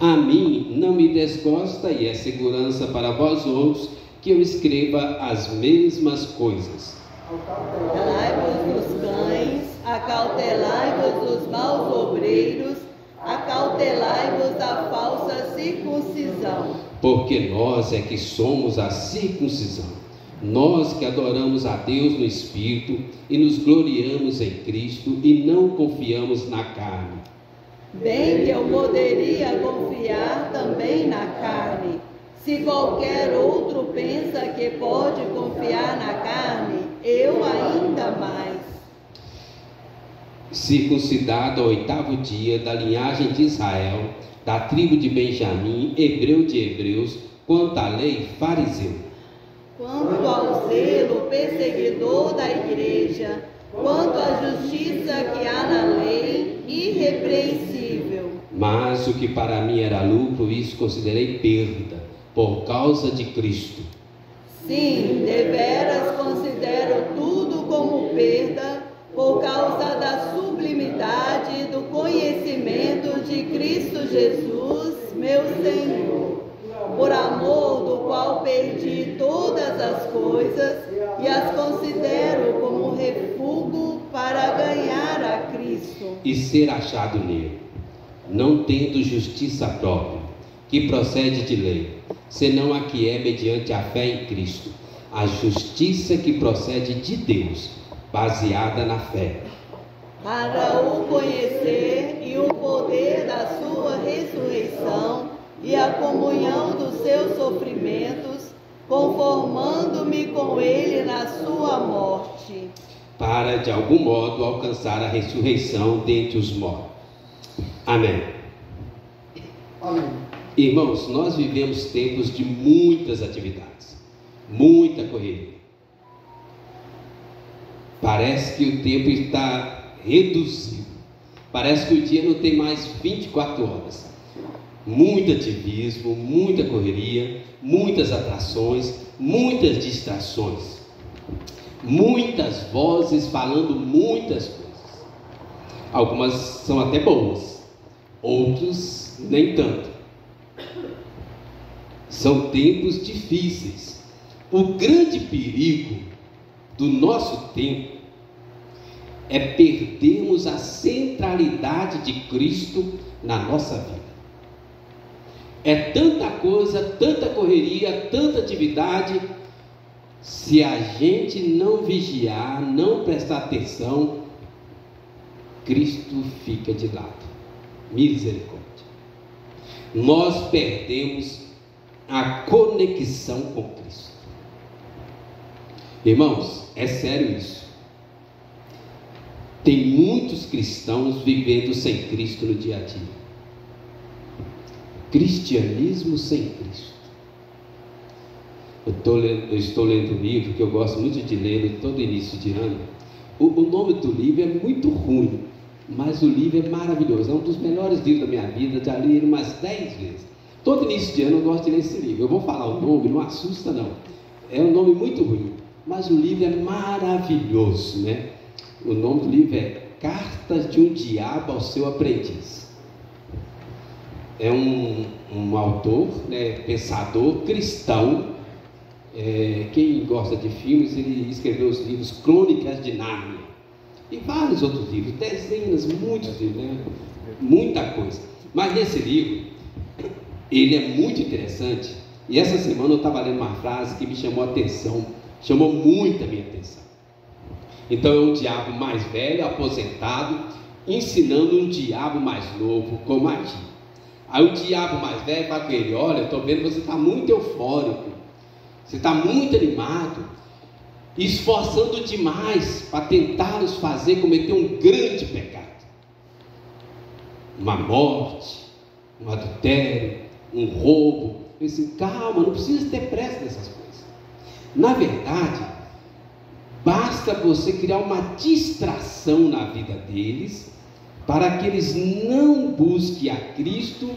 A mim não me desgosta e é segurança para vós outros que eu escreva as mesmas coisas. Acautelai-vos dos cães, acautelai-vos dos maus obreiros, acautelai-vos da falsa circuncisão. Porque nós é que somos a circuncisão, nós que adoramos a Deus no Espírito e nos gloriamos em Cristo e não confiamos na carne. Bem que eu poderia confiar também na carne. Se qualquer outro pensa que pode confiar na carne, eu ainda mais. Circuncidado ao 8º dia, da linhagem de Israel, da tribo de Benjamim, hebreu de hebreus, quanto à lei, fariseu. Quanto ao zelo, perseguidor da igreja, quanto à justiça que há na lei, irrepreensível. Mas o que para mim era lucro, isso considerei perda, por causa de Cristo. Sim, deveras considero tudo como perda, por causa da sublimidade do conhecimento de Cristo Jesus, meu Senhor, por amor do qual perdi todas as coisas e as considero como refúgio para ganhar a Cristo. E ser achado nele, não tendo justiça própria, que procede de lei, senão a que é mediante a fé em Cristo, a justiça que procede de Deus, baseada na fé. Para o conhecer e o poder da sua ressurreição e a comunhão dos seus sofrimentos, conformando-me com ele na sua morte. Para, de algum modo, alcançar a ressurreição dentre os mortos. Amém. Amém. Irmãos, nós vivemos tempos de muitas atividades, muita correria. Parece que o tempo está reduzido. Parece que o dia não tem mais 24 horas. Muito ativismo, muita correria, muitas atrações, muitas distrações. Muitas vozes falando muitas coisas. Algumas são até boas, outros nem tanto. São tempos difíceis. O grande perigo do nosso tempo é perdermos a centralidade de Cristo na nossa vida. É tanta coisa, tanta correria, tanta atividade. Se a gente não vigiar, não prestar atenção, Cristo fica de lado. Misericórdia. Nós perdemos a conexão com Cristo. Irmãos, é sério isso. Tem muitos cristãos vivendo sem Cristo no dia a dia. Cristianismo sem Cristo. Eu estou lendo um livro que eu gosto muito de ler todo início de ano. O nome do livro é muito ruim, mas o livro é maravilhoso. É um dos melhores livros da minha vida. Já li ele umas 10 vezes. Todo início de ano eu gosto de ler esse livro. Eu vou falar o nome, não assusta não. É um nome muito ruim, mas o livro é maravilhoso, né? O nome do livro é Cartas de um Diabo ao Seu Aprendiz. É um autor, né, pensador cristão. Quem gosta de filmes, ele escreveu os livros Crônicas de Nárnia e vários outros livros, dezenas, muitos livros, né? Muita coisa. Mas nesse livro, ele é muito interessante. E essa semana eu estava lendo uma frase que me chamou a atenção, chamou muito a minha atenção. Então é um diabo mais velho, aposentado, ensinando um diabo mais novo como agir. Aí o diabo mais velho fala com ele: olha, estou vendo que você está muito eufórico, você está muito animado, esforçando demais para tentar nos fazer cometer um grande pecado, uma morte, um adultério, um roubo. Eu disse: calma, não precisa ter pressa nessas coisas. Na verdade, basta você criar uma distração na vida deles, para que eles não busquem a Cristo.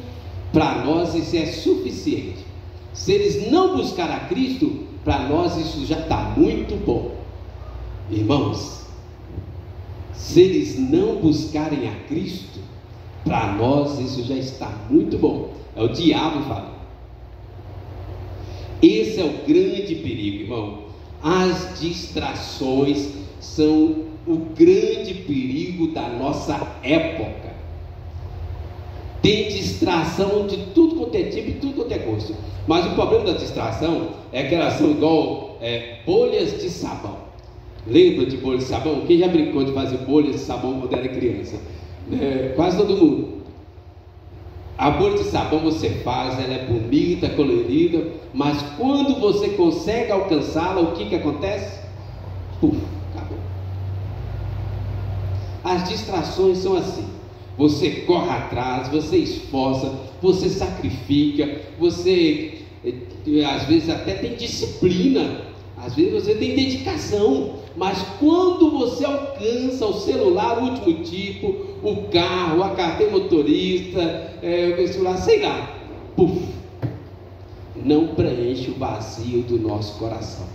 Para nós isso é suficiente. Se eles não buscarem a Cristo, para nós isso já está muito bom. Irmãos, se eles não buscarem a Cristo, Para nós isso já está muito bom. É o diabo falando. Esse é o grande perigo, irmão. As distrações são o grande perigo da nossa época. Tem distração de tudo quanto é tipo e tudo quanto é gosto. Mas o problema da distração é que elas são igual bolhas de sabão. Lembra de bolha de sabão? Quem já brincou de fazer bolhas de sabão quando era criança? Quase todo mundo. A bolha de sabão você faz, ela é bonita, colorida, mas quando você consegue alcançá-la, o que acontece? Puf, acabou. As distrações são assim. Você corre atrás, você esforça, você sacrifica, você às vezes até tem disciplina, às vezes você tem dedicação, mas quando você alcança o celular, o último tipo, o carro, a carteira motorista, o celular, sei lá, puf, não preenche o vazio do nosso coração.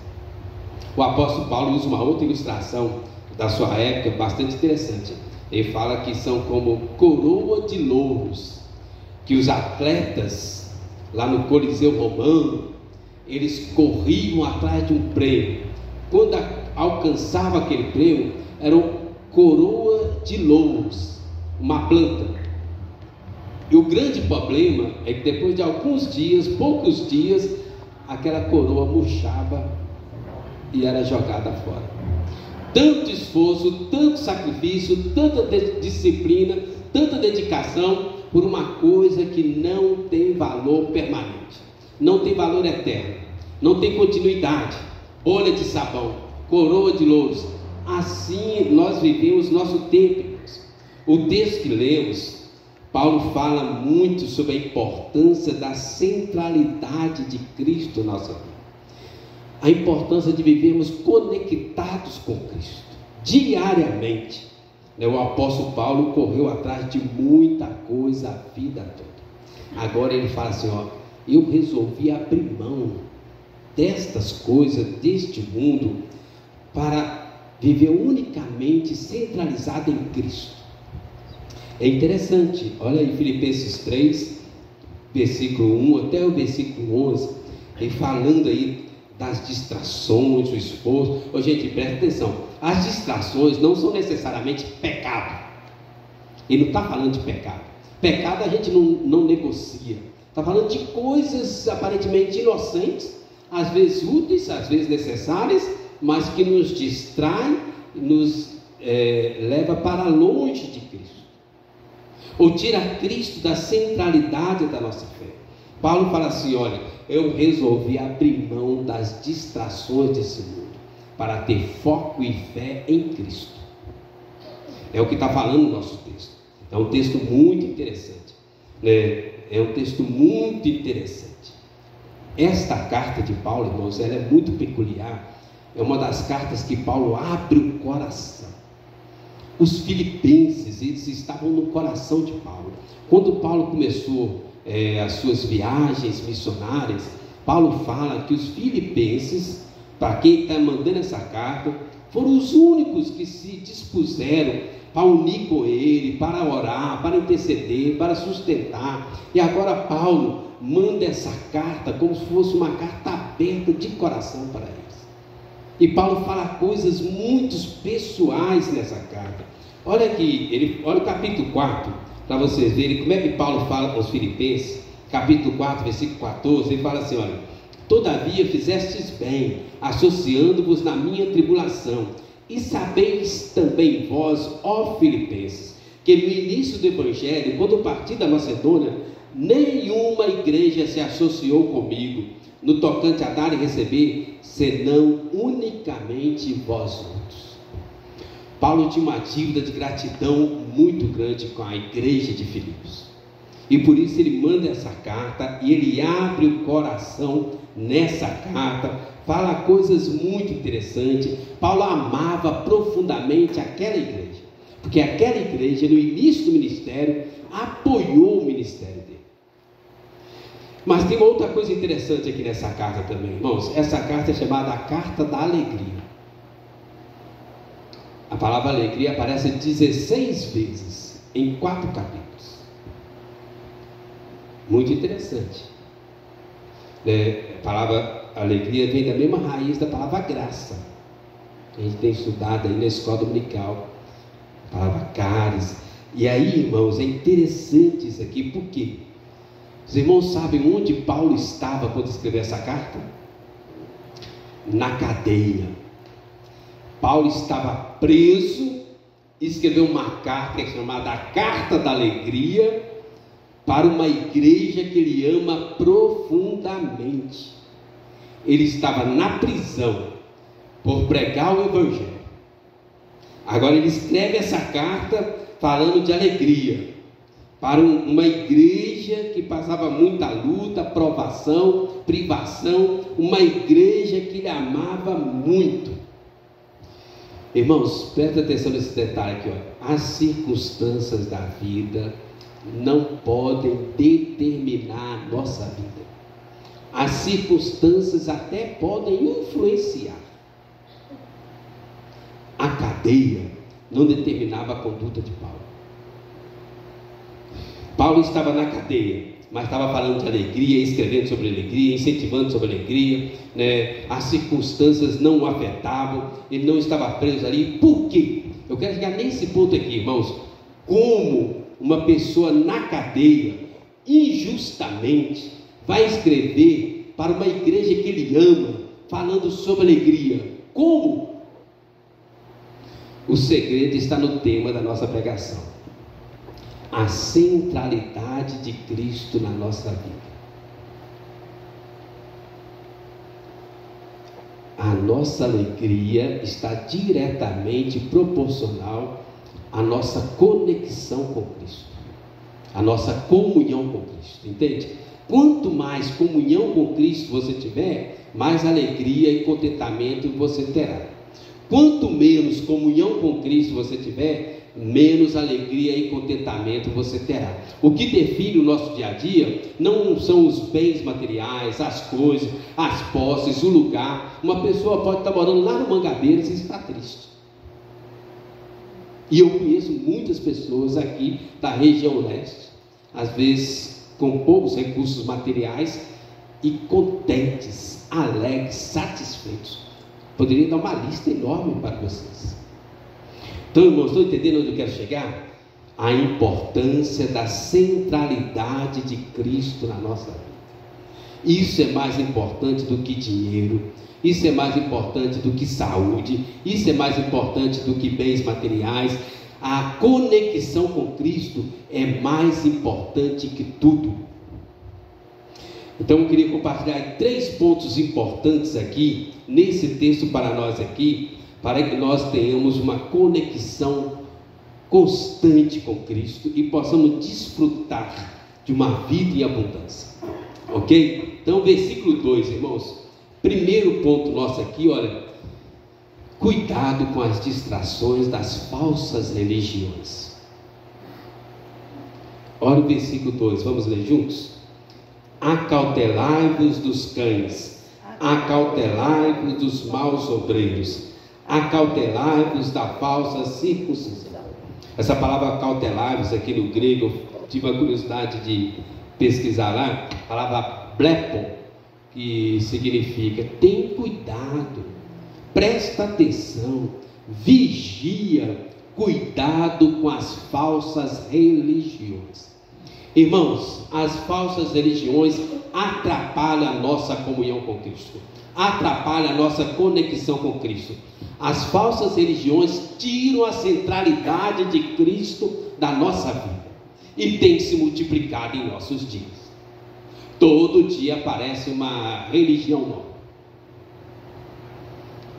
O apóstolo Paulo usa uma outra ilustração da sua época, bastante interessante. Ele fala que são como coroa de louros, que os atletas lá no Coliseu Romano, eles corriam atrás de um prêmio. Quando alcançava aquele prêmio, era uma coroa de louros, uma planta. E o grande problema é que depois de alguns dias, poucos dias, aquela coroa murchava e era jogada fora. Tanto esforço, tanto sacrifício, tanta disciplina, tanta dedicação por uma coisa que não tem valor permanente, não tem valor eterno, não tem continuidade. Bolha de sabão, coroa de louros. Assim nós vivemos nosso tempo. O texto que lemos, Paulo fala muito sobre a importância da centralidade de Cristo na nossa vida. A importância de vivermos conectados com Cristo, diariamente. O apóstolo Paulo correu atrás de muita coisa a vida toda. Agora ele fala assim, eu resolvi abrir mão destas coisas, deste mundo, para viver unicamente centralizado em Cristo. É interessante, olha aí Filipenses 3, versículo 1 até o versículo 11, ele falando aí das distrações, o esforço. Gente, presta atenção, as distrações não são necessariamente pecado. Ele não está falando de pecado. Pecado a gente não negocia. Está falando de coisas aparentemente inocentes, às vezes úteis, às vezes necessárias, mas que nos distraem, nos leva para longe de Cristo, ou tira Cristo da centralidade da nossa fé. Paulo fala assim, olha, eu resolvi abrir mão das distrações desse mundo, para ter foco e fé em Cristo. É o que está falando no nosso texto. É um texto muito interessante, é um texto muito interessante. Esta carta de Paulo, irmãos, ela é muito peculiar. É uma das cartas que Paulo abre o coração. Os filipenses, eles estavam no coração de Paulo. Quando Paulo começou as suas viagens missionárias, Paulo fala que os filipenses, para quem está mandando essa carta, foram os únicos que se dispuseram para unir com ele, para orar, para interceder, para sustentar. E agora Paulo manda essa carta como se fosse uma carta aberta de coração para eles. E Paulo fala coisas muito pessoais nessa carta. Olha aqui, olha o capítulo 4, para vocês verem como é que Paulo fala aos filipenses. Capítulo 4, versículo 14, ele fala assim, olha: todavia fizestes bem, associando-vos na minha tribulação, e sabeis também vós, ó filipenses, que no início do evangelho, quando parti da Macedônia, nenhuma igreja se associou comigo no tocante a dar e receber, senão unicamente vós outros. Paulo tinha uma dívida de gratidão muito grande com a igreja de Filipos, e por isso ele manda essa carta, e ele abre o coração nessa carta, fala coisas muito interessantes. Paulo amava profundamente aquela igreja, porque aquela igreja no início do ministério apoiou o ministério dele. Mas tem uma outra coisa interessante aqui nessa carta também, irmãos. Essa carta é chamada a Carta da Alegria. A palavra alegria aparece 16 vezes em 4 capítulos. Muito interessante. A palavra alegria vem da mesma raiz da palavra graça. A gente tem estudado aí na escola dominical. A palavra caris. E aí, irmãos, é interessante isso aqui, por quê? Os irmãos sabem onde Paulo estava quando escreveu essa carta? Na cadeia. Paulo estava preso e escreveu uma carta chamada a Carta da Alegria para uma igreja que ele ama profundamente. Ele estava na prisão por pregar o Evangelho. Agora ele escreve essa carta falando de alegria para uma igreja que passava muita luta, provação, privação, uma igreja que ele amava muito. Irmãos, presta atenção nesse detalhe aqui, ó. As circunstâncias da vida não podem determinar a nossa vida. As circunstâncias até podem influenciar. A cadeia não determinava a conduta de Paulo. Paulo estava na cadeia, mas estava falando de alegria, escrevendo sobre alegria, incentivando sobre alegria, né? As circunstâncias não o afetavam, ele não estava preso ali. Por quê? Eu quero chegar nesse ponto aqui, irmãos. Como uma pessoa na cadeia, injustamente, vai escrever para uma igreja que ele ama, falando sobre alegria? Como? O segredo está no tema da nossa pregação: a centralidade de Cristo na nossa vida. A nossa alegria está diretamente proporcional à nossa conexão com Cristo, à nossa comunhão com Cristo, entende? Quanto mais comunhão com Cristo você tiver, mais alegria e contentamento você terá. Quanto menos comunhão com Cristo você tiver, menos alegria e contentamento você terá. O que define o nosso dia a dia não são os bens materiais, as coisas, as posses, o lugar. Uma pessoa pode estar morando lá no Mangabeiras e estar triste. E eu conheço muitas pessoas aqui da região leste, às vezes com poucos recursos materiais, e contentes, alegres, satisfeitos. Poderia dar uma lista enorme para vocês. Então, irmãos, estão entendendo onde eu quero chegar? A importância da centralidade de Cristo na nossa vida. Isso é mais importante do que dinheiro, isso é mais importante do que saúde, isso é mais importante do que bens materiais. A conexão com Cristo é mais importante que tudo. Então eu queria compartilhar 3 pontos importantes aqui, nesse texto para nós aqui, para que nós tenhamos uma conexão constante com Cristo e possamos desfrutar de uma vida em abundância. Ok? Então, versículo 2, irmãos. Primeiro ponto nosso aqui, olha: cuidado com as distrações das falsas religiões. Olha o versículo 2, vamos ler juntos? Acautelai-vos dos cães, acautelai-vos dos maus obreiros, acautelai-vos da falsa circuncisão. Essa palavra acautelai-vos aqui no grego, tive a curiosidade de pesquisar lá, a palavra blepon, que significa tem cuidado, presta atenção, vigia, cuidado com as falsas religiões. Irmãos, as falsas religiões atrapalham a nossa comunhão com Cristo, atrapalham a nossa conexão com Cristo. As falsas religiões tiram a centralidade de Cristo da nossa vida e tem se multiplicado em nossos dias. Todo dia aparece uma religião nova.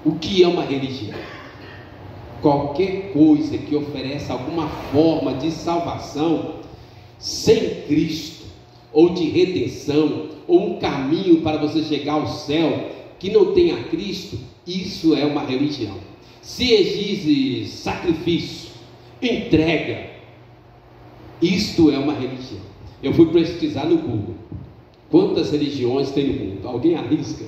O que é uma religião? Qualquer coisa que ofereça alguma forma de salvação sem Cristo, ou de redenção, ou um caminho para você chegar ao céu que não tenha Cristo, isso é uma religião. Se exige sacrifício, entrega, isto é uma religião. Eu fui pesquisar no Google quantas religiões tem no mundo. Alguém arrisca?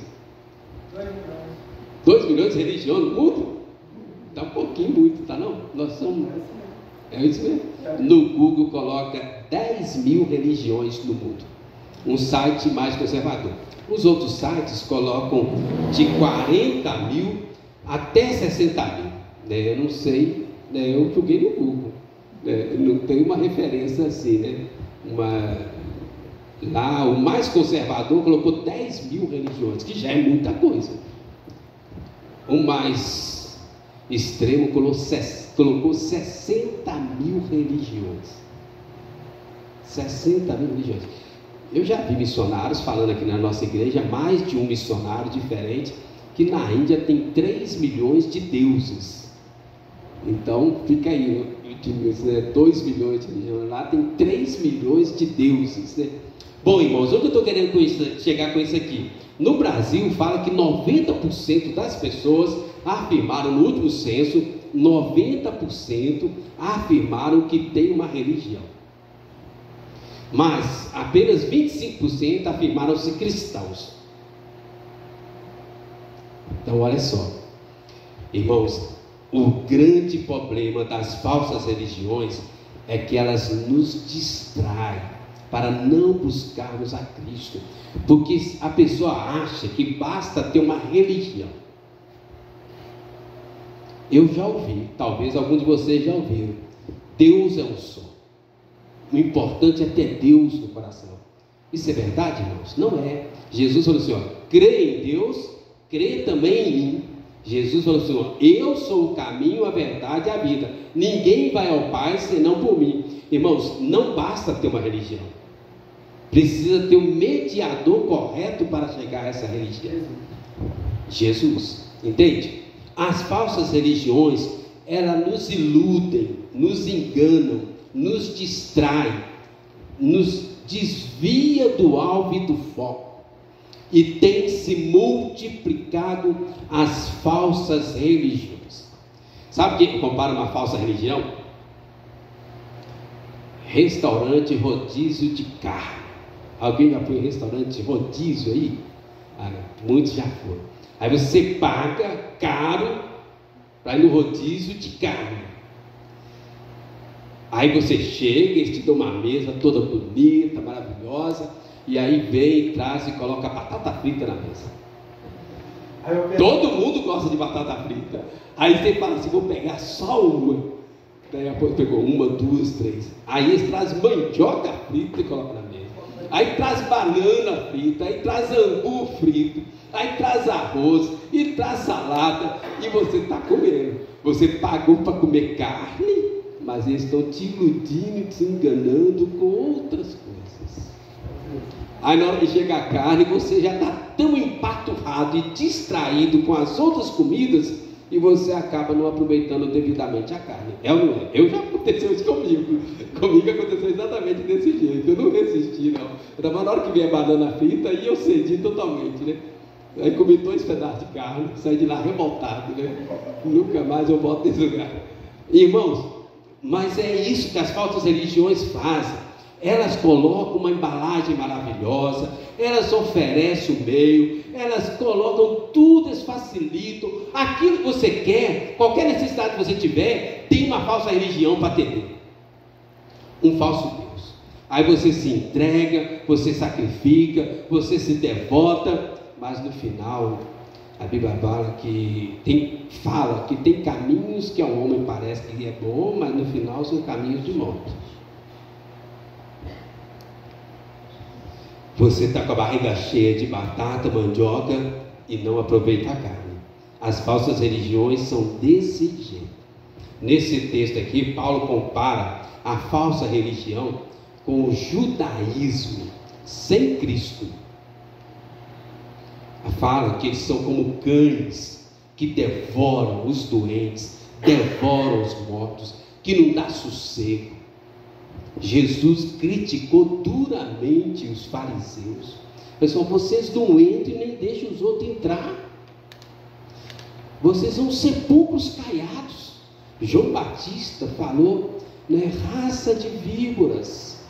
2 milhões de religiões no mundo? Está um pouquinho muito, tá não? Nós somos... É isso mesmo? No Google coloca 10 mil religiões no mundo. um site mais conservador. Os outros sites colocam de 40 mil até 60 mil. Né? Eu não sei, né? Eu joguei no Google. Né? Não tem uma referência assim, né? Lá o mais conservador colocou 10 mil religiões, que já é muita coisa. O mais extremo colocou 60 mil religiões. 60 mil religiões. Eu já vi missionários falando aqui na nossa igreja, mais de um missionário diferente, que na Índia tem 3 milhões de deuses. Então fica aí, né? 2 milhões de religiões, lá tem 3 milhões de deuses, né? Bom, irmãos, o que eu estou querendo chegar com isso aqui? No Brasil, fala que 90% das pessoas afirmaram, no último censo, 90% afirmaram que tem uma religião. Mas apenas 25% afirmaram-se cristãos. Então, olha só. Irmãos, o grande problema das falsas religiões é que elas nos distraem para não buscarmos a Cristo, porque a pessoa acha que basta ter uma religião. Eu já ouvi, talvez alguns de vocês já ouviram, Deus é um só, o importante é ter Deus no coração. Isso é verdade, irmãos? Não é. Jesus falou assim, crê em Deus, crê também em mim. Jesus falou assim, eu sou o caminho, a verdade e a vida, ninguém vai ao Pai senão por mim. Irmãos, não basta ter uma religião, precisa ter um mediador correto para chegar a essa religião. Jesus, entende? As falsas religiões, elas nos iludem, nos enganam, nos distraem, nos desvia do alvo e do foco, e tem se multiplicado as falsas religiões. Sabe o que compara uma falsa religião? Restaurante rodízio de carne. Alguém já foi em restaurante rodízio aí? Muitos já foram. Aí você paga caro para ir no rodízio de carne. Aí você chega, eles te dão uma mesa toda bonita, maravilhosa, e aí vem, traz e coloca batata frita na mesa. Todo mundo gosta de batata frita. Aí você fala assim, vou pegar só uma. Daí pegou 1, 2, 3. Aí eles trazem mandioca frita e colocam na mesa. Aí traz banana frita, aí traz angu frito, aí traz arroz, e traz salada, e você está comendo. Você pagou para comer carne, mas eles estão te iludindo, te enganando com outras coisas. Aí na hora que chega a carne, você já está tão empaturrado e distraído com as outras comidas, e você acaba não aproveitando devidamente a carne. É ou não é? Eu já aconteceu isso comigo. Comigo aconteceu exatamente desse jeito. Eu não resisti, não. Então, na hora que veio a banana frita, aí eu cedi totalmente, né? Aí comi 2 pedaços de carne, saí de lá revoltado, né? Nunca mais eu volto nesse lugar. Irmãos, mas é isso que as falsas religiões fazem. Elas colocam uma embalagem maravilhosa, elas oferecem o meio, elas colocam tudo, elas facilitam. Aquilo que você quer, qualquer necessidade que você tiver, tem uma falsa religião para atender. Um falso Deus. Aí você se entrega, você sacrifica, você se devota, mas no final, a Bíblia fala que tem caminhos que ao homem parece que é bom, mas no final são caminhos de morte. Você está com a barriga cheia de batata, mandioca e não aproveita a carne. As falsas religiões são desse jeito. Nesse texto aqui, Paulo compara a falsa religião com o judaísmo sem Cristo. Fala que eles são como cães que devoram os doentes, devoram os mortos, que não dá sossego. Jesus criticou duramente os fariseus. Pessoal, vocês não entram e nem deixam os outros entrar. Vocês são sepulcros caiados. João Batista falou, né, raça de víboras.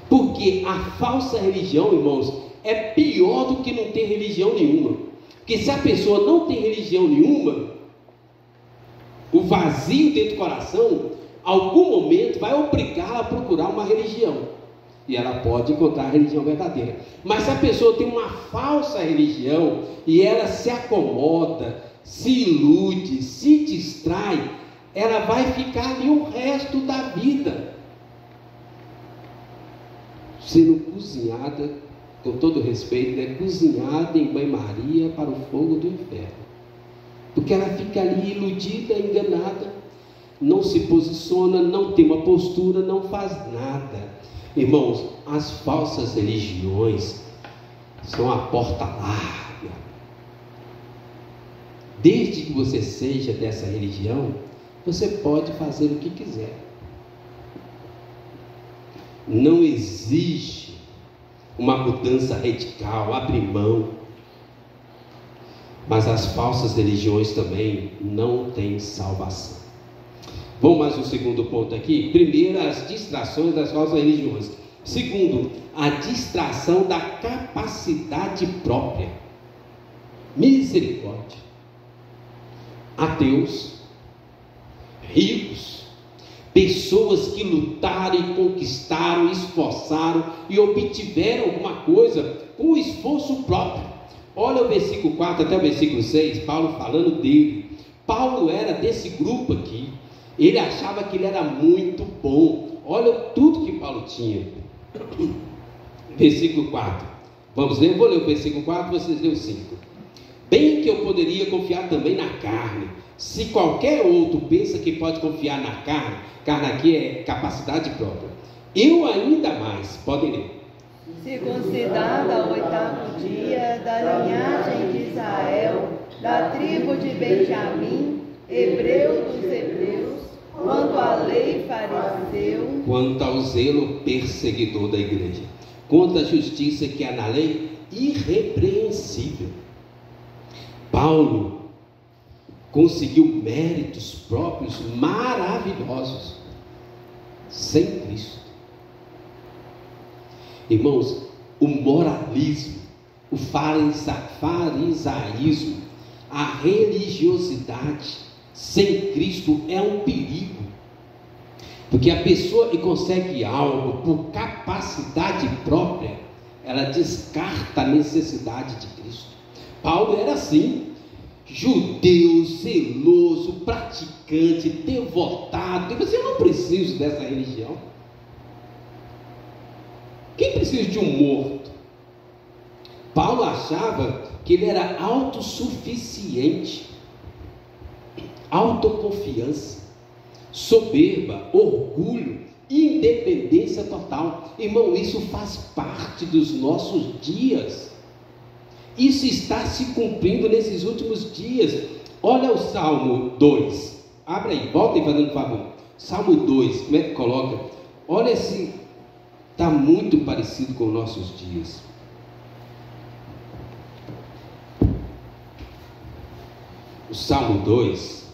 Porque a falsa religião, irmãos, é pior do que não ter religião nenhuma. Porque se a pessoa não tem religião nenhuma, o vazio dentro do coração, algum momento vai obrigá-la a procurar uma religião. e ela pode encontrar a religião verdadeira. Mas se a pessoa tem uma falsa religião e ela se acomoda, se ilude, se distrai, ela vai ficar ali o resto da vida sendo cozinhada, com todo respeito, né? Cozinhada em banho-maria para o fogo do inferno, porque ela fica ali iludida, enganada, não se posiciona, não tem uma postura, não faz nada. Irmãos, as falsas religiões são a porta larga. Desde que você seja dessa religião, você pode fazer o que quiser. Não exige uma mudança radical, abrir mão. Mas as falsas religiões também não têm salvação. Vamos mais um segundo ponto aqui. Primeiro, as distrações das falsas religiões. Segundo, a distração da capacidade própria. Misericórdia. Ateus, ricos, pessoas que lutaram e conquistaram, esforçaram e obtiveram alguma coisa com esforço próprio. Olha o versículo 4 até o versículo 6, Paulo falando dele. Paulo era desse grupo aqui. Ele achava que ele era muito bom. Olha tudo que Paulo tinha. Versículo 4. Vamos ler? Vou ler o versículo 4, vocês lêem o 5. Bem que eu poderia confiar também na carne. Se qualquer outro pensa que pode confiar na carne, carne aqui é capacidade própria, eu ainda mais. Podem ler. Circuncidada ao 8º dia, da linhagem de Israel, da tribo de Benjamim, hebreu dos hebreus, quanto à lei fariseu, quanto ao zelo perseguidor da igreja, quanto à justiça que há na lei, irrepreensível. Paulo conseguiu méritos próprios maravilhosos sem Cristo. Irmãos, o moralismo, o farisaísmo, a religiosidade sem Cristo é um perigo, porque a pessoa que consegue algo por capacidade própria, ela descarta a necessidade de Cristo. Paulo era assim, judeu, zeloso, praticante, devotado. Mas eu não preciso dessa religião. Quem precisa de um morto? Paulo achava que ele era autossuficiente, autoconfiança, soberba, orgulho, independência total. Irmão, isso faz parte dos nossos dias. Isso está se cumprindo nesses últimos dias. Olha o Salmo 2. Abre aí, volta aí fazendo favor. Salmo 2, como é que coloca? Olha se está muito parecido com nossos dias. O Salmo 2,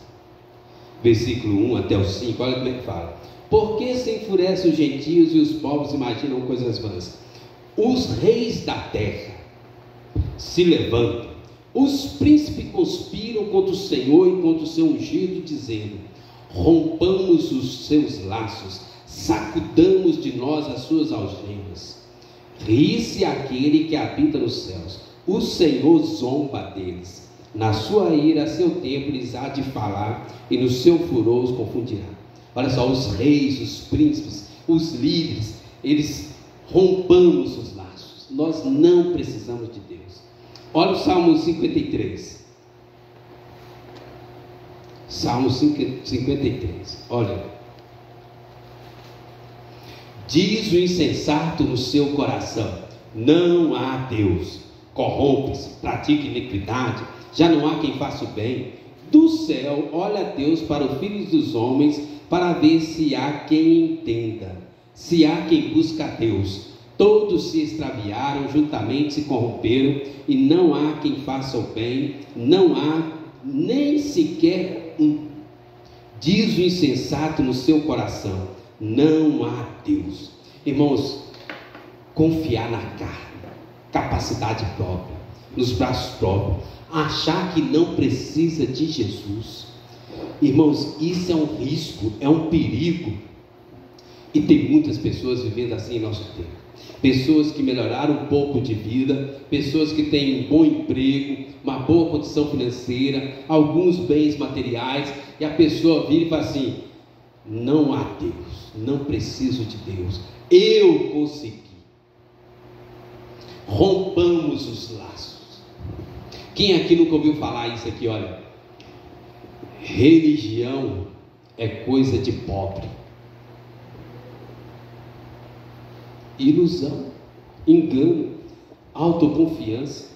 versículo 1 até o 5, olha como é que fala. Por que se enfurecem os gentios e os povos imaginam coisas vãs? Os reis da terra se levantam, os príncipes conspiram contra o Senhor e contra o seu ungido, dizendo: rompamos os seus laços, sacudamos de nós as suas algemas. Ri-se aquele que habita nos céus, o Senhor zomba deles. Na sua ira, a seu tempo, lhes há de falar, e no seu furor os confundirá. Olha só, os reis, os príncipes, os líderes, eles rompamos os laços. Nós não precisamos de Deus. Olha o Salmo 53. Salmo 53. Olha. Diz o insensato no seu coração: não há Deus. Corrompe-se, pratica iniquidade, já não há quem faça o bem. Do céu olha Deus para os filhos dos homens, para ver se há quem entenda, se há quem busca a Deus. Todos se extraviaram, juntamente se corromperam, e não há quem faça o bem, não há nem sequer um. Diz o insensato no seu coração: não há Deus. Irmãos, confiar na carne, capacidade própria, nos braços próprios, achar que não precisa de Jesus, irmãos, isso é um risco, é um perigo. E tem muitas pessoas vivendo assim em nosso tempo. Pessoas que melhoraram um pouco de vida, pessoas que têm um bom emprego, uma boa condição financeira, alguns bens materiais, e a pessoa vira e fala assim: não há Deus, não preciso de Deus, eu consegui. Rompamos os laços. Quem aqui nunca ouviu falar isso aqui? Olha, religião é coisa de pobre. Ilusão, engano, autoconfiança.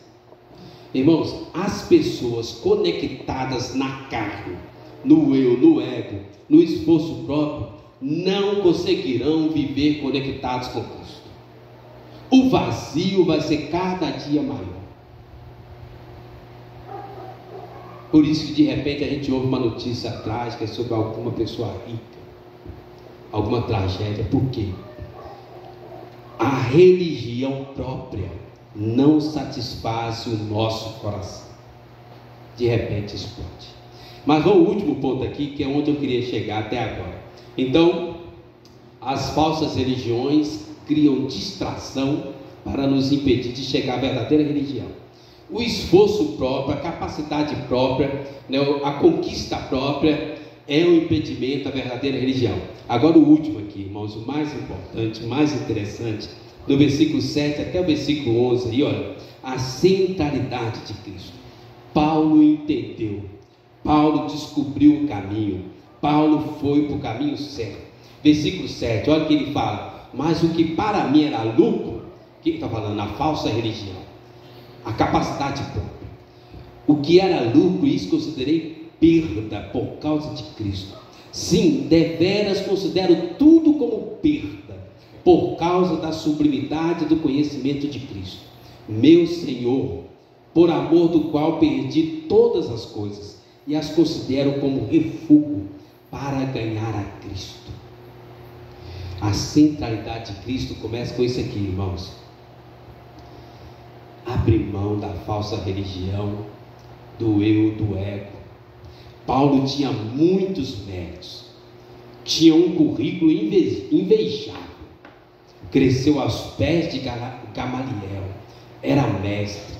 Irmãos, as pessoas conectadas na carne, no eu, no ego, no esforço próprio, não conseguirão viver conectados com Cristo. O vazio vai ser cada dia maior. Por isso que de repente a gente ouve uma notícia trágica sobre alguma pessoa rica, alguma tragédia. Por quê? A religião própria não satisfaz o nosso coração. De repente explode. Mas vamos ao último ponto aqui, que é onde eu queria chegar até agora. Então, as falsas religiões criam distração para nos impedir de chegar à verdadeira religião. O esforço próprio, a capacidade própria, a conquista própria é um impedimento à verdadeira religião. Agora o último aqui, irmãos, o mais importante, o mais interessante, do versículo 7 até o versículo 11, aí olha, a centralidade de Cristo. Paulo entendeu, Paulo descobriu o caminho, Paulo foi para o caminho certo. Versículo 7, olha o que ele fala: mas o que para mim era lucro, o que ele está falando? A falsa religião, a capacidade própria. O que era lucro, isso considerei perda por causa de Cristo. Sim, deveras considero tudo como perda por causa da sublimidade do conhecimento de Cristo, meu Senhor, por amor do qual perdi todas as coisas e as considero como refúgio para ganhar a Cristo. A centralidade de Cristo começa com isso aqui, irmãos: abrir mão da falsa religião, do eu, do ego. Paulo tinha muitos méritos, tinha um currículo invejável, cresceu aos pés de Gamaliel, era mestre,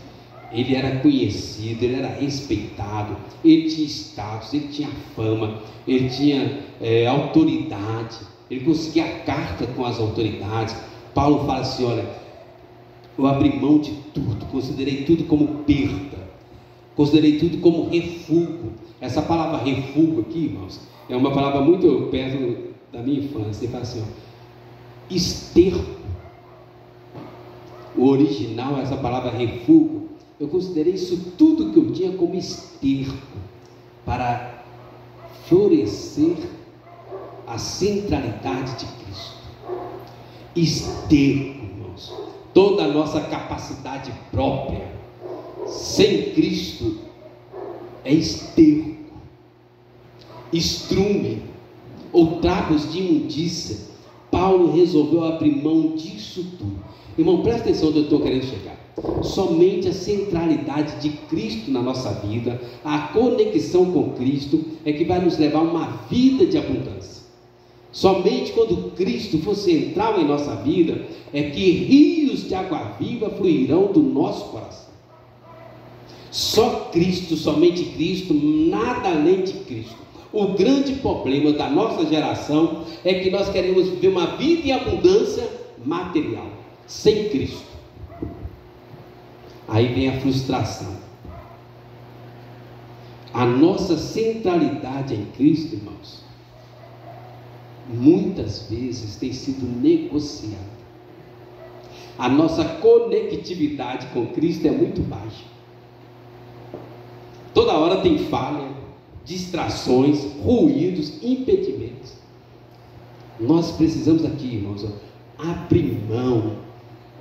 ele era conhecido, ele era respeitado, ele tinha status, ele tinha fama, ele tinha autoridade, ele conseguia carta com as autoridades. Paulo fala assim: olha, eu abri mão de tudo, considerei tudo como perda, considerei tudo como refúgio. Essa palavra refúgio aqui, irmãos, é uma palavra muito perto da minha infância. Ele fala assim, ó, esterco. O original, essa palavra refúgio, eu considerei isso tudo que eu tinha como esterco para florescer a centralidade de Cristo. Esterco, irmãos, toda a nossa capacidade própria sem Cristo é esterco, estrume ou trapos de imundícia. Paulo resolveu abrir mão disso tudo. Irmão, presta atenção onde eu estou querendo chegar. Somente a centralidade de Cristo na nossa vida, a conexão com Cristo, é que vai nos levar a uma vida de abundância. Somente quando Cristo for central em nossa vida, é que rios de água viva fluirão do nosso coração. Só Cristo, somente Cristo, nada além de Cristo. O grande problema da nossa geração é que nós queremos viver uma vida em abundância material, sem Cristo. Aí vem a frustração. A nossa centralidade em Cristo, irmãos, muitas vezes tem sido negociada. A nossa conectividade com Cristo é muito baixa. Toda hora tem falha, distrações, ruídos, impedimentos. Nós precisamos aqui, irmãos, abrir mão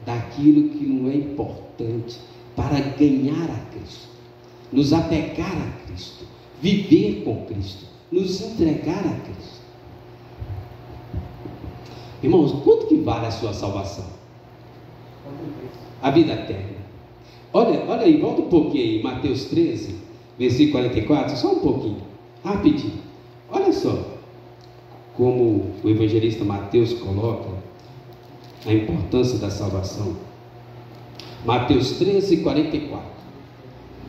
daquilo que não é importante para ganhar a Cristo, nos apegar a Cristo, viver com Cristo, nos entregar a Cristo. Irmãos, quanto que vale a sua salvação? A vida eterna. Olha aí, volta um pouquinho aí, Mateus 13, versículo 44, só um pouquinho, rapidinho. Olha só, como o evangelista Mateus coloca a importância da salvação. Mateus 13, 44.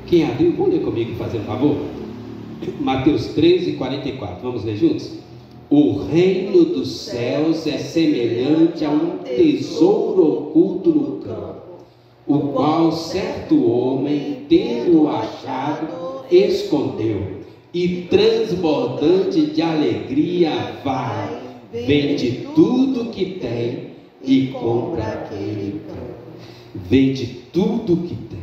Quem abriu, vamos ler comigo, fazendo favor? Mateus 13, 44. Vamos ler juntos? O reino dos céus é semelhante a um tesouro oculto no campo, o qual certo homem, tendo-o achado, escondeu, e transbordante de alegria vai, vende tudo que tem e compra aquele campo. Vende tudo que tem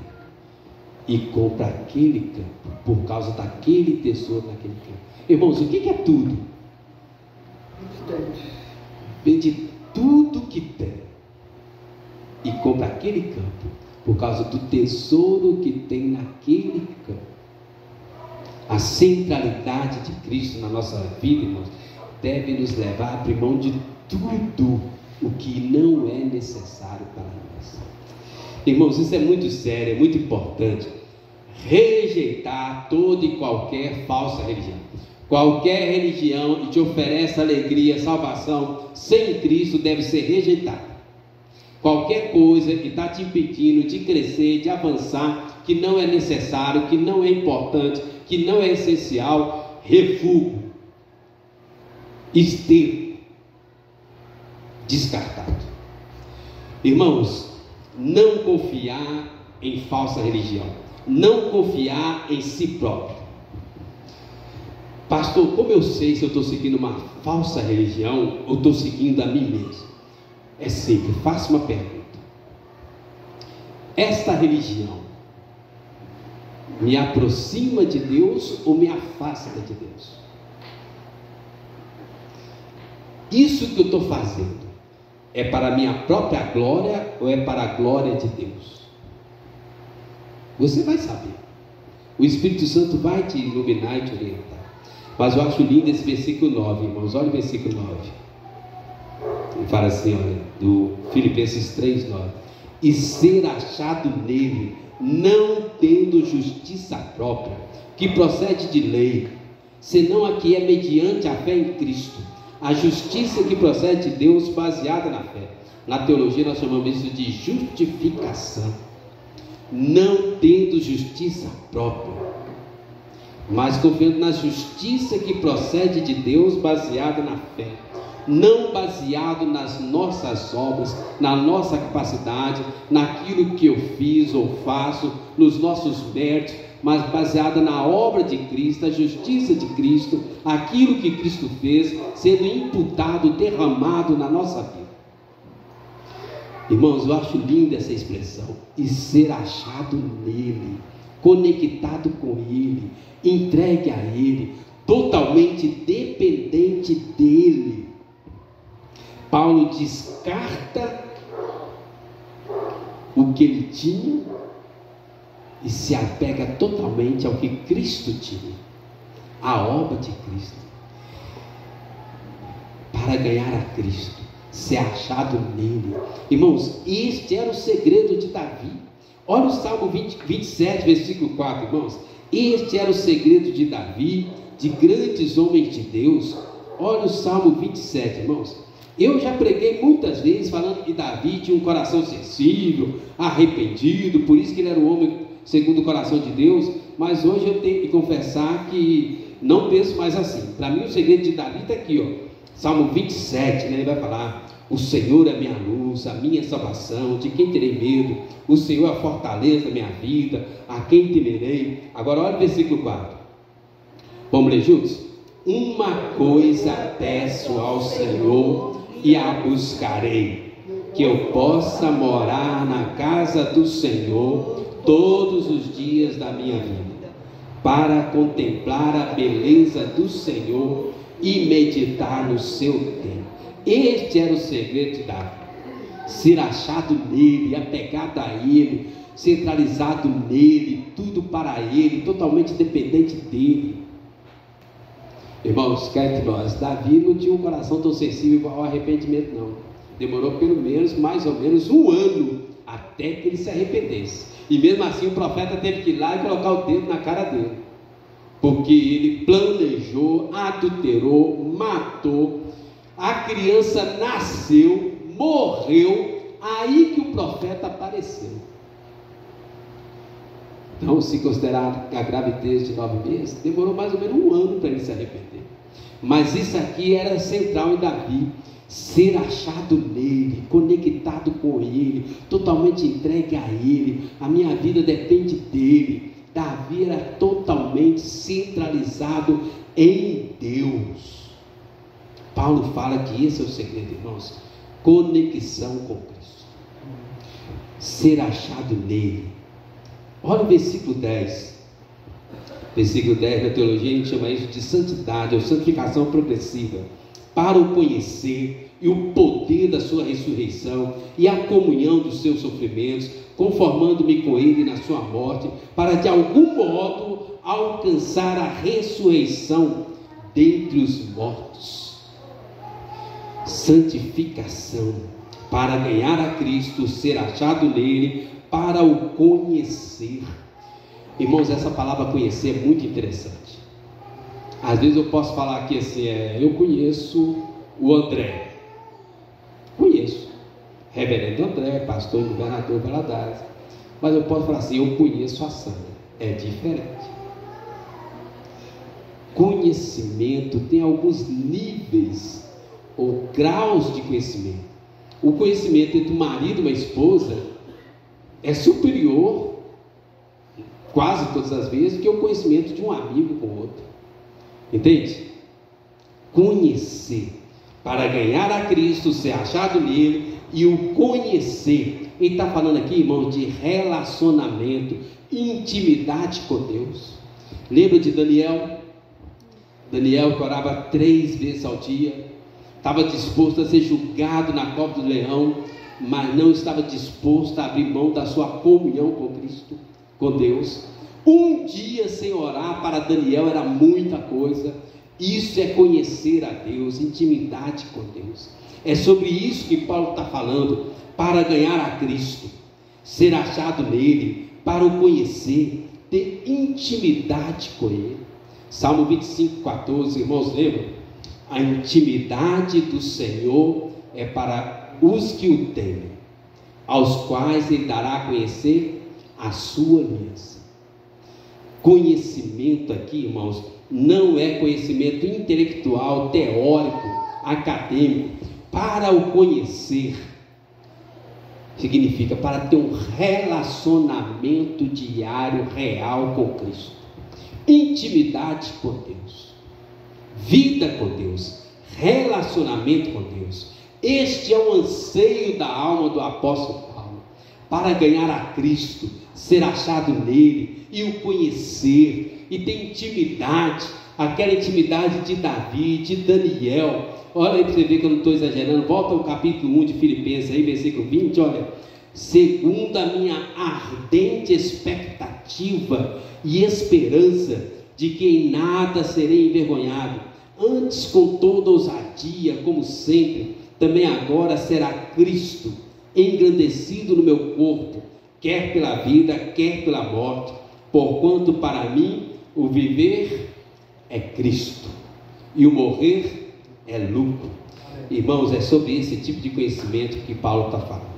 e compra aquele campo, por causa daquele tesouro naquele campo. Irmãos, o que é tudo? Vende tudo que tem e compra aquele campo, por causa do tesouro que tem naquele campo. A centralidade de Cristo na nossa vida, irmãos, deve nos levar a abrir mão de tudo o que não é necessário para nós. Irmãos, isso é muito sério, é muito importante. Rejeitar toda e qualquer falsa religião. Qualquer religião que te oferece alegria, salvação, sem Cristo deve ser rejeitada. Qualquer coisa que está te impedindo de crescer, de avançar, que não é necessário, que não é importante, que não é essencial, refugo, esterco, descartado. Irmãos, não confiar em falsa religião, não confiar em si próprio. Pastor, como eu sei se eu estou seguindo uma falsa religião ou estou seguindo a mim mesmo? É simples, faça uma pergunta. Esta religião me aproxima de Deus ou me afasta de Deus? Isso que eu estou fazendo é para a minha própria glória ou é para a glória de Deus? Você vai saber. O Espírito Santo vai te iluminar e te orientar. Mas eu acho lindo esse versículo 9, irmãos. Olha o versículo 9. Ele fala assim, olha, do Filipenses 3, 9. E ser achado nele, não tendo justiça própria, que procede de lei, senão a que é mediante a fé em Cristo, a justiça que procede de Deus baseada na fé. Na teologia nós chamamos isso de justificação. Não tendo justiça própria, mas confiando na justiça que procede de Deus baseada na fé, não baseado nas nossas obras, na nossa capacidade, naquilo que eu fiz ou faço, nos nossos méritos, mas baseada na obra de Cristo, a justiça de Cristo, aquilo que Cristo fez, sendo imputado, derramado na nossa vida. Irmãos, eu acho linda essa expressão, e ser achado nele, conectado com ele, entregue a ele, totalmente dependente dele. Paulo descarta o que ele tinha e se apega totalmente ao que Cristo tinha, a obra de Cristo, para ganhar a Cristo, ser achado nele. Irmãos, este era o segredo de Davi. Olha o Salmo 27, versículo 4, irmãos. Este era o segredo de Davi, de grandes homens de Deus. Olha o Salmo 27, irmãos. Eu já preguei muitas vezes falando que Davi tinha um coração sensível, arrependido, por isso que ele era um homem segundo o coração de Deus. Mas hoje eu tenho que confessar que não penso mais assim. Para mim o segredo de Davi está aqui, ó. Salmo 27, né? Ele vai falar: o Senhor é minha luz, a minha salvação, de quem terei medo? O Senhor é a fortaleza da minha vida, a quem temerei? Agora olha o versículo 4. Vamos ler juntos? Uma coisa peço ao Senhor e a buscarei, que eu possa morar na casa do Senhor todos os dias da minha vida, para contemplar a beleza do Senhor e meditar no seu templo. Este era o segredo de Davi, ser achado nele, apegado a ele, centralizado nele, tudo para ele, totalmente dependente dele. Irmãos, cá entre nós, Davi não tinha um coração tão sensível ao arrependimento, não. Demorou pelo menos, mais ou menos, 1 ano até que ele se arrependesse. E mesmo assim o profeta teve que ir lá e colocar o dedo na cara dele. porque ele planejou, adulterou, matou, a criança nasceu, morreu, aí que o profeta apareceu. Então, se considerar a gravidez de 9 meses, demorou mais ou menos 1 ano para ele se arrepender. Mas isso aqui era central em Davi, ser achado nele, conectado com ele, totalmente entregue a ele. A minha vida depende dele. Davi era totalmente centralizado em Deus. Paulo fala que esse é o segredo, irmãos: conexão com Cristo, ser achado nele. Olha o versículo 10. Versículo 10 na teologia a gente chama isso de santidade, ou santificação progressiva, para o conhecer e o poder da sua ressurreição e a comunhão dos seus sofrimentos, conformando-me com ele na sua morte, para de algum modo alcançar a ressurreição dentre os mortos. Santificação, para ganhar a Cristo, ser achado nele, para o conhecer. Irmãos, essa palavra conhecer é muito interessante. Às vezes eu posso falar aqui assim, eu conheço o André, conheço, reverendo André, pastor e governador Valadares, mas eu posso falar assim, eu conheço a Sandra. É diferente. Conhecimento tem alguns níveis ou graus de conhecimento. O conhecimento entre o marido e uma esposa é superior, quase todas as vezes, que o conhecimento de um amigo com o outro. Entende? Conhecer, para ganhar a Cristo, ser achado nele e o conhecer. Ele está falando aqui, irmãos, de relacionamento, intimidade com Deus. Lembra de Daniel? Daniel que orava 3 vezes ao dia, estava disposto a ser julgado na cova do leão, mas não estava disposto a abrir mão da sua comunhão com Cristo, com Deus. Um dia sem orar para Daniel era muita coisa. Isso é conhecer a Deus, intimidade com Deus. É sobre isso que Paulo está falando, para ganhar a Cristo, ser achado nele, para o conhecer, ter intimidade com ele. Salmo 25:14, irmãos, lembram? A intimidade do Senhor é para os que o temem, aos quais ele dará a conhecer a sua aliança. Conhecimento aqui, irmãos, não é conhecimento intelectual, teórico, acadêmico. Para o conhecer significa para ter um relacionamento diário, real com Cristo, intimidade com Deus, vida com Deus, relacionamento com Deus. Este é o anseio da alma do apóstolo Paulo, para ganhar a Cristo, ser achado nele e o conhecer, e ter intimidade, aquela intimidade de Davi, de Daniel. Olha aí para você ver que eu não estou exagerando. Volta ao capítulo 1 de Filipenses aí, versículo 20, olha: segundo a minha ardente expectativa e esperança de que em nada serei envergonhado, antes com toda ousadia, como sempre, também agora será Cristo engrandecido no meu corpo, quer pela vida, quer pela morte, porquanto para mim o viver é Cristo e o morrer é lucro. Irmãos, é sobre esse tipo de conhecimento que Paulo está falando.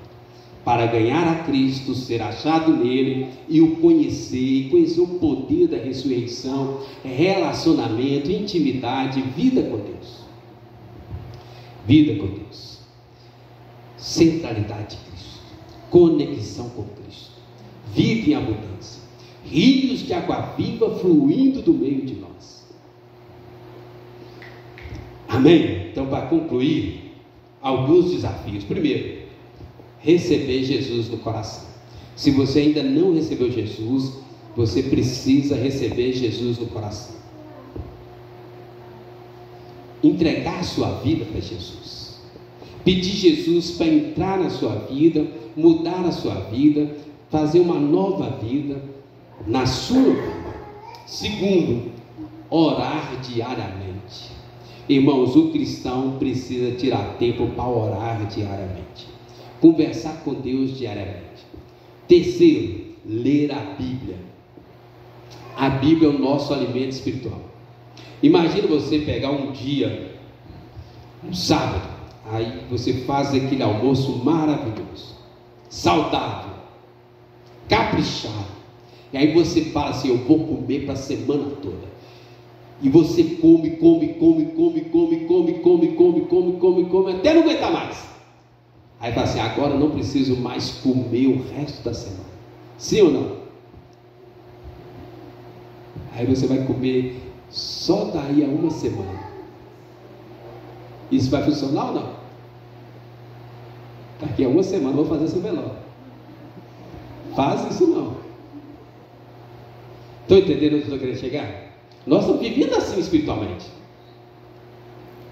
Para ganhar a Cristo, ser achado nele e o conhecer, e conhecer o poder da ressurreição, relacionamento, intimidade, vida com Deus. Vida com Deus. Centralidade de Cristo. Conexão com Cristo. Vida em abundância. Rios de água viva fluindo do meio de nós. Amém? Então, para concluir, alguns desafios. Primeiro, receber Jesus no coração. Se você ainda não recebeu Jesus, você precisa receber Jesus no coração. Entregar a sua vida para Jesus. Pedir Jesus para entrar na sua vida, mudar a sua vida, fazer uma nova vida na sua vida. Segundo, orar diariamente. Irmãos, o cristão precisa tirar tempo para orar diariamente, conversar com Deus diariamente. Terceiro, ler a Bíblia. A Bíblia é o nosso alimento espiritual. Imagina você pegar um dia, um sábado, aí você faz aquele almoço maravilhoso, saudável, caprichado, e aí você fala assim: eu vou comer para a semana toda. E você come, até não aguentar mais. Aí fala assim: agora não preciso mais comer o resto da semana. Sim ou não? Aí você vai comer só daí a uma semana. Isso vai funcionar ou não? Daqui a uma semana eu vou fazer seu velório. Faz isso não. Estão entendendo onde eu estou querendo chegar? Nós estamos vivendo assim espiritualmente.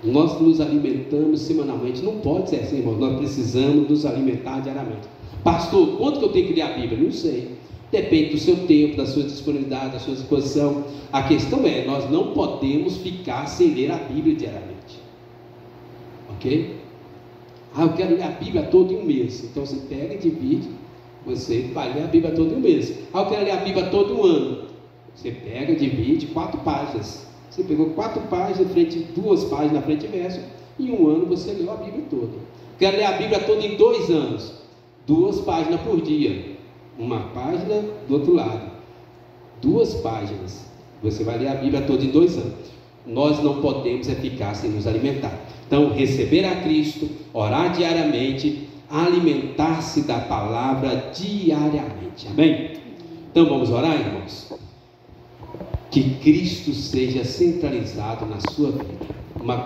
Nós nos alimentamos semanalmente. Não pode ser assim, irmão. Nós precisamos nos alimentar diariamente. Pastor, quanto que eu tenho que ler a Bíblia? Não sei. Depende do seu tempo, da sua disponibilidade, da sua disposição. A questão é, nós não podemos ficar sem ler a Bíblia diariamente. Ok? Eu quero ler a Bíblia toda em um mês. Então você pega e divide. Você vai ler a Bíblia toda em um mês. Eu quero ler a Bíblia todo um ano. Você pega e divide 4 páginas. Você pegou 4 páginas, 2 páginas na frente e verso. Em um ano você leu a Bíblia toda. Quero ler a Bíblia toda em 2 anos. 2 páginas por dia. Uma página do outro lado. 2 páginas. Você vai ler a Bíblia toda em 2 anos. Nós não podemos ficar sem nos alimentar. Então, receber a Cristo, orar diariamente, alimentar-se da palavra diariamente. Amém? Então vamos orar, irmãos? Que Cristo seja centralizado na sua vida. Uma